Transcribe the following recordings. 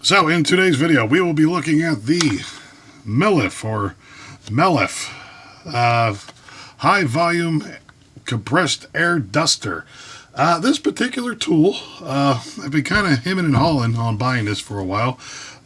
So in today's video, we will be looking at the Mellif or Mellif high volume compressed air duster. This particular tool, I've been kind of hemming and hawing on buying this for a while.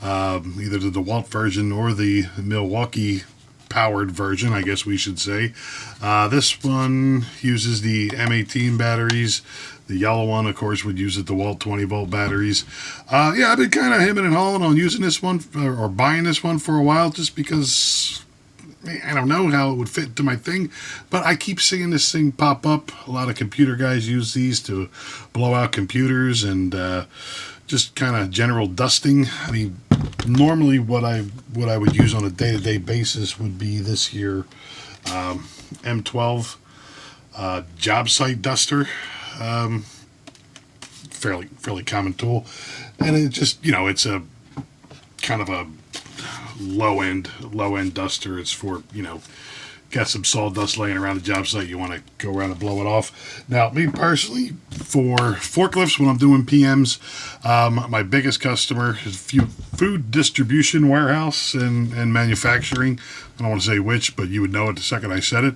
Either the Dewalt version or the Milwaukee powered version, I guess we should say. This one uses the M18 batteries. The yellow one, of course, would use the Dewalt 20-volt batteries. Yeah, I've been kind of hemming and hawing on using this one or buying this one for a while just because I don't know how it would fit into my thing, but I keep seeing this thing pop up. A lot of computer guys use these to blow out computers and just kind of general dusting. I mean, normally what I would use on a day-to-day basis would be this here M12 job site duster. Fairly common tool, and it just, you know, it's a kind of a low end duster. It's for, you know, got some sawdust laying around the job site, you want to go around and blow it off. Now, me personally, for forklifts, when I'm doing PMs, my biggest customer is food distribution warehouse and manufacturing. I don't want to say which, but you would know it the second I said it.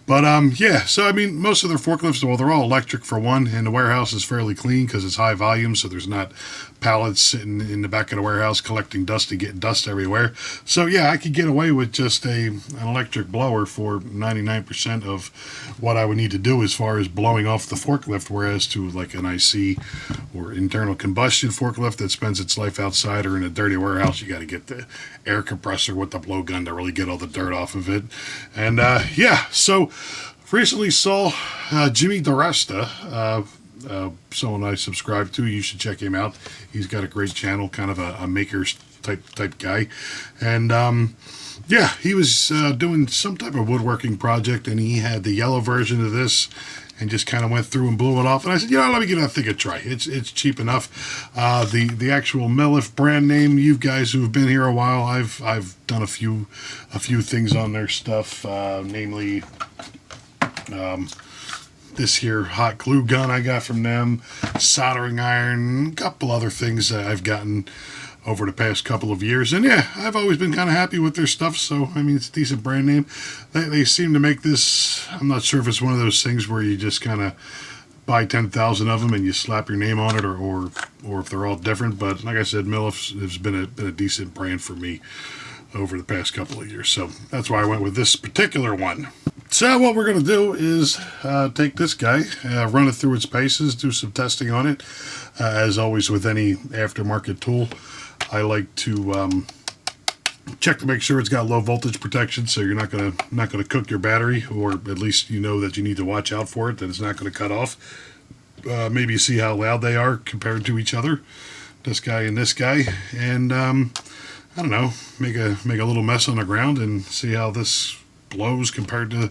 But yeah, so I mean, most of their forklifts, well, they're all electric for one, and the warehouse is fairly clean because it's high volume, so there's not pallets sitting in the back of the warehouse collecting dust and getting dust everywhere. So yeah, I could get away with just an electric blower for 99% of what I would need to do as far as blowing off the forklift, whereas to like an IC or internal combustion forklift that spends its life outside or in a dirty warehouse, you got to get the air compressor with the blowgun to really get all the dirt off of it. And yeah, so recently saw Jimmy DeResta, someone I subscribe to. You should check him out. He's got a great channel, kind of a maker's type guy. And yeah, he was doing some type of woodworking project, and he had the yellow version of this and just kind of went through and blew it off. And I said, you know, let me give that thing a try. It's cheap enough. The actual Mellif brand name, you guys who have been here a while, I've done a few things on their stuff, namely this here hot glue gun I got from them, soldering iron, a couple other things that I've gotten over the past couple of years. And yeah, I've always been kind of happy with their stuff, so I mean, it's a decent brand name. They seem to make this, I'm not sure if it's one of those things where you just kind of buy 10,000 of them and you slap your name on it, or if they're all different. But like I said, Mellif has been a decent brand for me over the past couple of years, so that's why I went with this particular one. So what we're going to do is take this guy, run it through its paces, do some testing on it. As always with any aftermarket tool, I like to check to make sure it's got low voltage protection, so you're not gonna cook your battery, or at least you know that you need to watch out for it, that it's not going to cut off. Maybe see how loud they are compared to each other, this guy and this guy, and I don't know, make a little mess on the ground and see how this blows compared to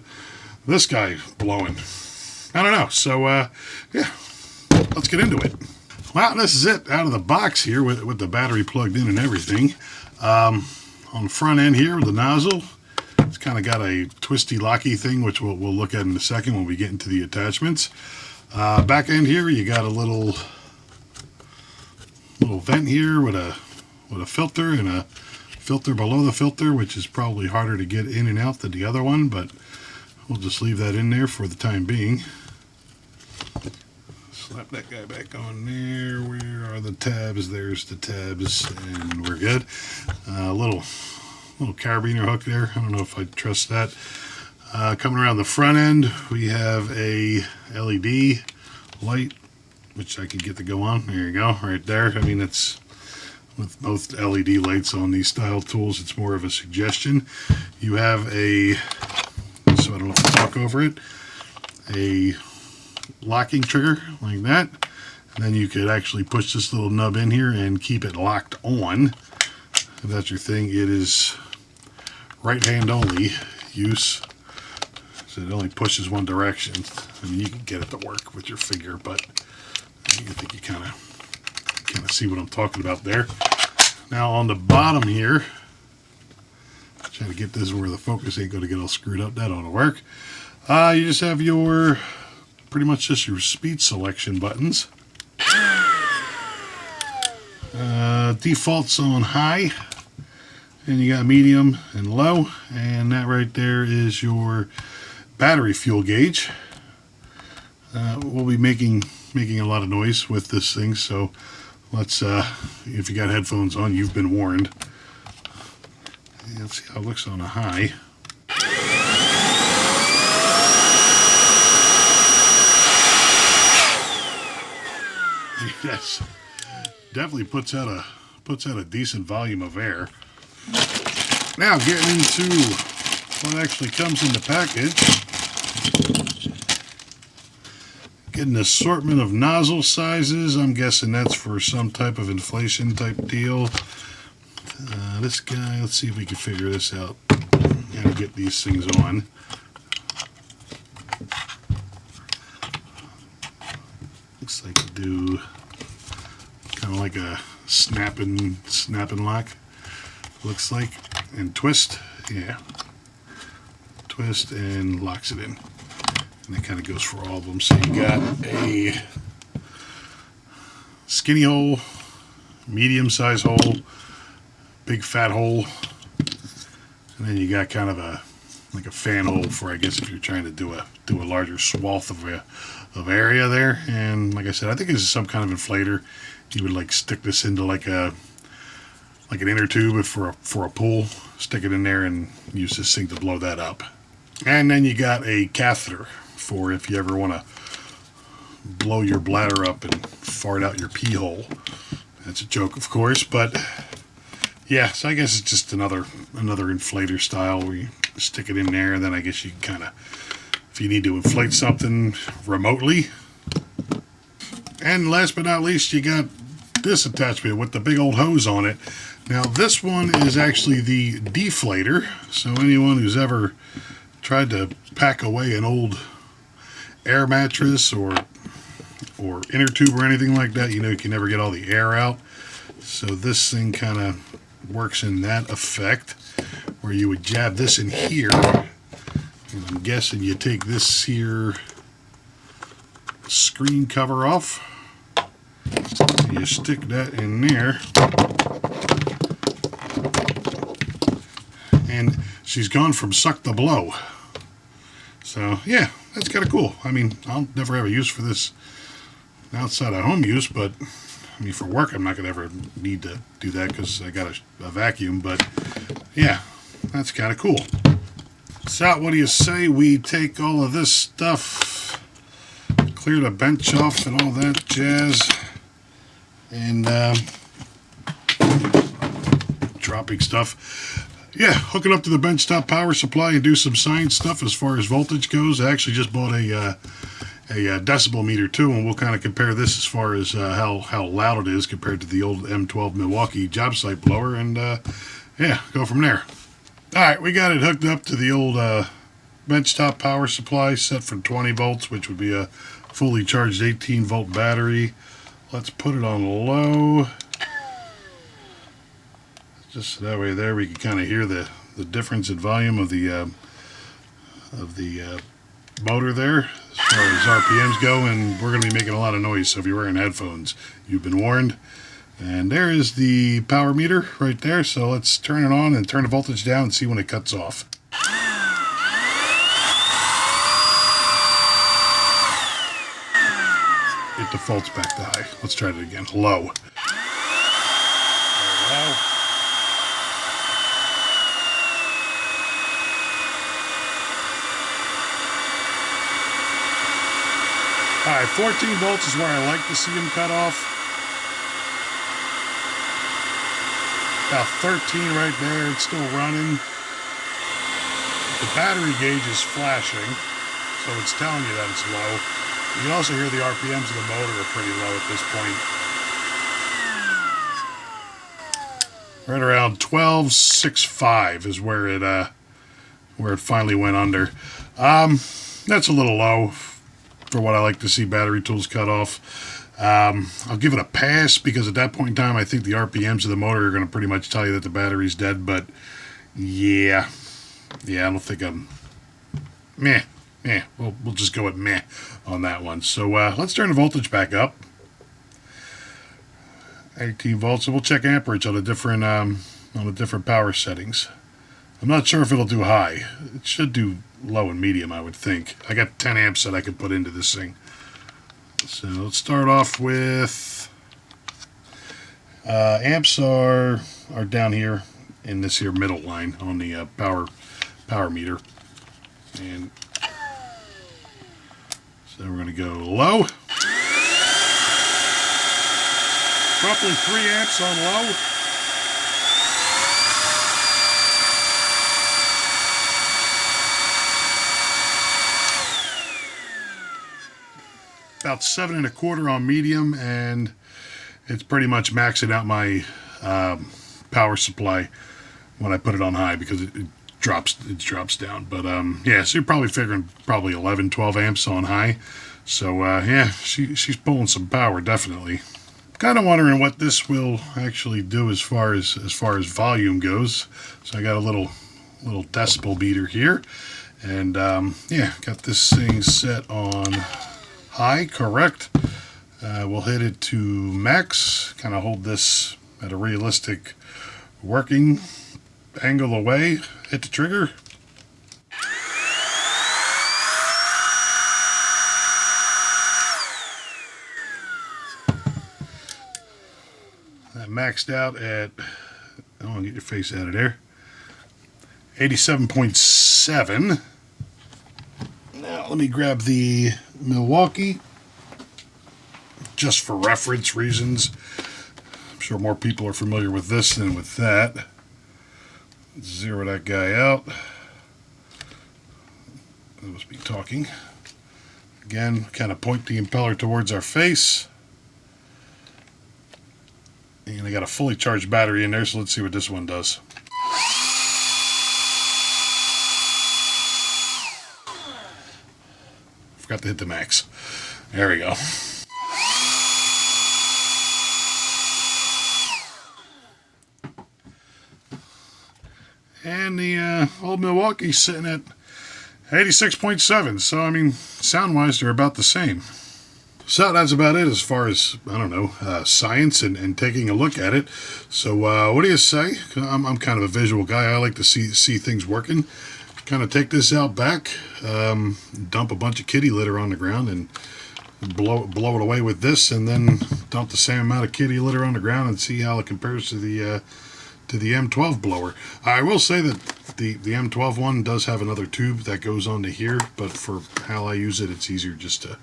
this guy blowing. I don't know. So yeah, let's get into it. Well, this is it out of the box here with the battery plugged in and everything. On the front end here with the nozzle, it's kind of got a twisty locky thing, which we'll look at in a second when we get into the attachments. Back end here, you got a little vent here with a filter and a filter below the filter, which is probably harder to get in and out than the other one, but we'll just leave that in there for the time being. Slap that guy back on there. Where are the tabs? There's the tabs, and we're good. Little carabiner hook there. I don't know if I trust that. Coming around the front end, we have a LED light, which I can get to go on. There you go, right there. I mean, it's with both LED lights on these style tools, it's more of a suggestion. You have a, so I don't have to talk over it, a locking trigger like that, and then you could actually push this little nub in here and keep it locked on. If that's your thing, it is right hand only use, so it only pushes one direction. I mean, you can get it to work with your finger, but I think you kind of see what I'm talking about there. Now on the bottom here, trying to get this where the focus ain't going to get all screwed up. That ought to work. You just have your, pretty much just your speed selection buttons. defaults on high, and you got medium and low, and that right there is your battery fuel gauge. We'll be making a lot of noise with this thing, so let's, if you got headphones on, you've been warned. Let's see how it looks on a high. Yes, definitely puts out a decent volume of air. Now getting into what actually comes in the package. Get an assortment of nozzle sizes. I'm guessing that's for some type of inflation type deal. This guy, let's see if we can figure this out. How to get these things on. Looks like you do kind of like a snap and lock. Looks like, and twist, yeah. Twist and locks it in. And that kind of goes for all of them. So you got a skinny hole, medium size hole, big fat hole, and then you got kind of like a fan hole for, I guess, if you're trying to do a larger swath of area there. And like I said, I think this is some kind of inflator. You would like stick this into like an inner tube for a pool. Stick it in there and use this thing to blow that up. And then you got a catheter for if you ever want to blow your bladder up and fart out your pee hole. That's a joke, of course, but yeah, so I guess it's just another inflator style where you stick it in there, and then I guess you can kind of, if you need to inflate something remotely. And last but not least, you got this attachment with the big old hose on it. Now this one is actually the deflator, so anyone who's ever tried to pack away an old air mattress or inner tube or anything like that, you know you can never get all the air out. So this thing kind of works in that effect, where you would jab this in here, and I'm guessing you take this here screen cover off, and you stick that in there, and she's gone from suck to blow. So yeah, that's kind of cool. I mean, I'll never have a use for this outside of home use, but I mean, for work, I'm not going to ever need to do that because I got a vacuum. But yeah, that's kind of cool. So what do you say we take all of this stuff, clear the bench off and all that jazz, and dropping stuff. Yeah, hook it up to the benchtop power supply and do some science stuff as far as voltage goes. I actually just bought a decibel meter too, and we'll kind of compare this as far as how loud it is compared to the old M12 Milwaukee job site blower, and yeah, go from there. Alright, we got it hooked up to the old benchtop power supply set for 20 volts, which would be a fully charged 18 volt battery. Let's put it on low. Just so that way there we can kind of hear the difference in volume of the motor there as far as RPMs go, and we're going to be making a lot of noise, so if you're wearing headphones, you've been warned. And there is the power meter right there, so let's turn it on and turn the voltage down and see when it cuts off. It defaults back to high. Let's try it again. Low. Low. Alright, 14 volts is where I like to see them cut off. About 13 right there, it's still running. The battery gauge is flashing, so it's telling you that it's low. You can also hear the RPMs of the motor are pretty low at this point. Right around 12.65 is where it finally went under. That's a little low for what I like to see battery tools cut off. I'll give it a pass because at that point in time I think the RPMs of the motor are going to pretty much tell you that the battery's dead, but yeah, I don't think I'm meh. We'll just go with meh on that one. So let's turn the voltage back up. 18 volts. So we'll check amperage on the different power settings. I'm not sure if it'll do high. It should do low and medium, I would think. I got 10 amps that I could put into this thing. So let's start off with amps are down here in this here middle line on the power meter, and so we're going to go low. Roughly 3 amps on low. About 7 1/4 on medium, and it's pretty much maxing out my power supply when I put it on high, because it drops down. But yeah, so you're probably figuring 11 12 amps on high. So yeah, she's pulling some power, definitely. Kind of wondering what this will actually do as far as volume goes. So I got a little decibel meter here, and yeah, got this thing set on high, correct. We'll hit it to max, kind of hold this at a realistic working angle away, hit the trigger. That maxed out at, I want to get your face out of there, 87.7. Now let me grab the Milwaukee, just for reference reasons. I'm sure more people are familiar with this than with that. Zero that guy out. I must be talking. Again, kind of point the impeller towards our face. And I got a fully charged battery in there, so let's see what this one does. Forgot to hit the max. There we go. And the old Milwaukee's sitting at 86.7. So, I mean, sound-wise, they're about the same. So that's about it as far as, I don't know, science and taking a look at it. So what do you say? I'm kind of a visual guy. I like to see things working. Kind of take this out back, dump a bunch of kitty litter on the ground, and blow it away with this, and then dump the same amount of kitty litter on the ground and see how it compares to the M12 blower. I will say that the M12 one does have another tube that goes onto here, but for how I use it, it's easier just to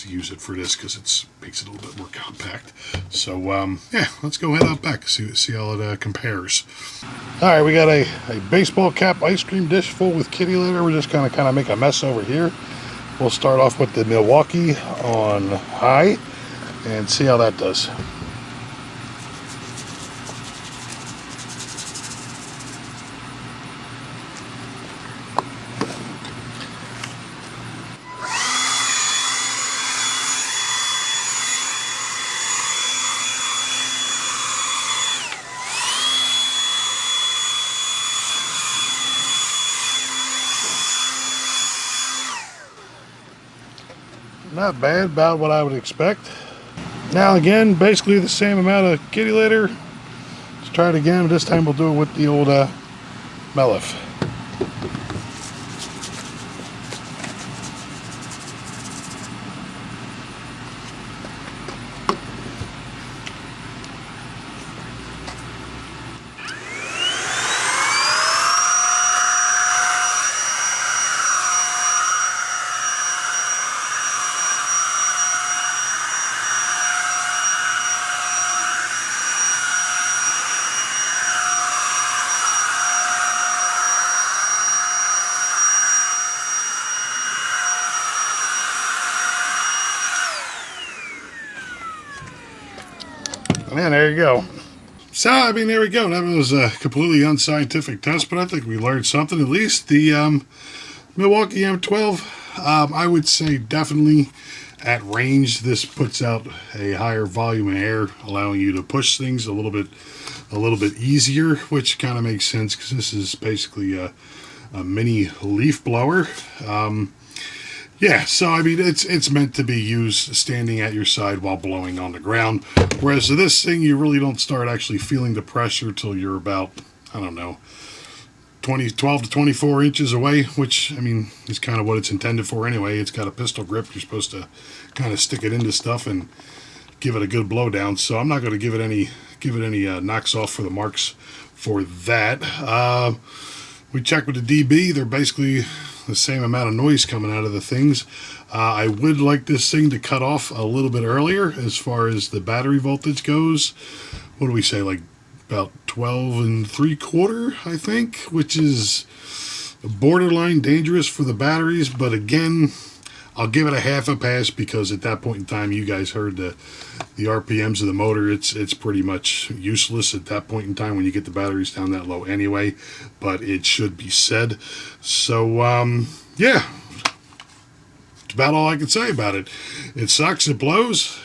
use it for this, because it makes it a little bit more compact. So yeah, let's go head out back, see how it compares. All right, we got a baseball cap ice cream dish full with kitty litter. We're just gonna kind of make a mess over here. We'll start off with the Milwaukee on high and see how that does. Not bad, about what I would expect. Now again, basically the same amount of kitty litter. Let's try it again. This time we'll do it with the old Mellif. And there you go. So, I mean, there we go. That was a completely unscientific test, but I think we learned something. At least the Milwaukee M12, I would say definitely at range, this puts out a higher volume of air, allowing you to push things a little bit easier, which kind of makes sense because this is basically a mini leaf blower. Yeah, so I mean, it's meant to be used standing at your side while blowing on the ground. Whereas this thing, you really don't start actually feeling the pressure till you're about, I don't know, 12 to 24 inches away, which, I mean, is kind of what it's intended for anyway. It's got a pistol grip. You're supposed to kind of stick it into stuff and give it a good blow down. So I'm not going to give it any knocks off for the marks for that. We checked with the DB. They're basically the same amount of noise coming out of the things. I would like this thing to cut off a little bit earlier as far as the battery voltage goes. What do we say, like about 12 and 3/4, I think, which is borderline dangerous for the batteries. But again, I'll give it a half a pass because at that point in time, you guys heard the RPMs of the motor. It's pretty much useless at that point in time when you get the batteries down that low anyway, but it should be said. So, yeah, that's about all I can say about it. It sucks, it blows,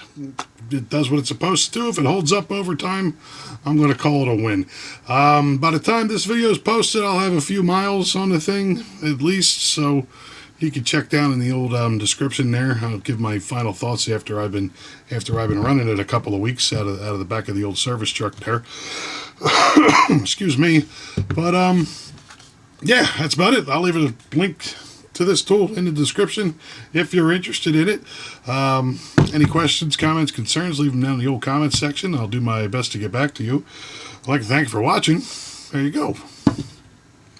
it does what it's supposed to do. If it holds up over time, I'm going to call it a win. By the time this video is posted, I'll have a few miles on the thing at least, so you can check down in the old description there. I'll give my final thoughts after I've been running it a couple of weeks out of the back of the old service truck there. Excuse me, but yeah, that's about it. I'll leave a link to this tool in the description if you're interested in it. Any questions, comments, concerns, leave them down in the old comments section. I'll do my best to get back to you. I'd like to thank you for watching. There you go.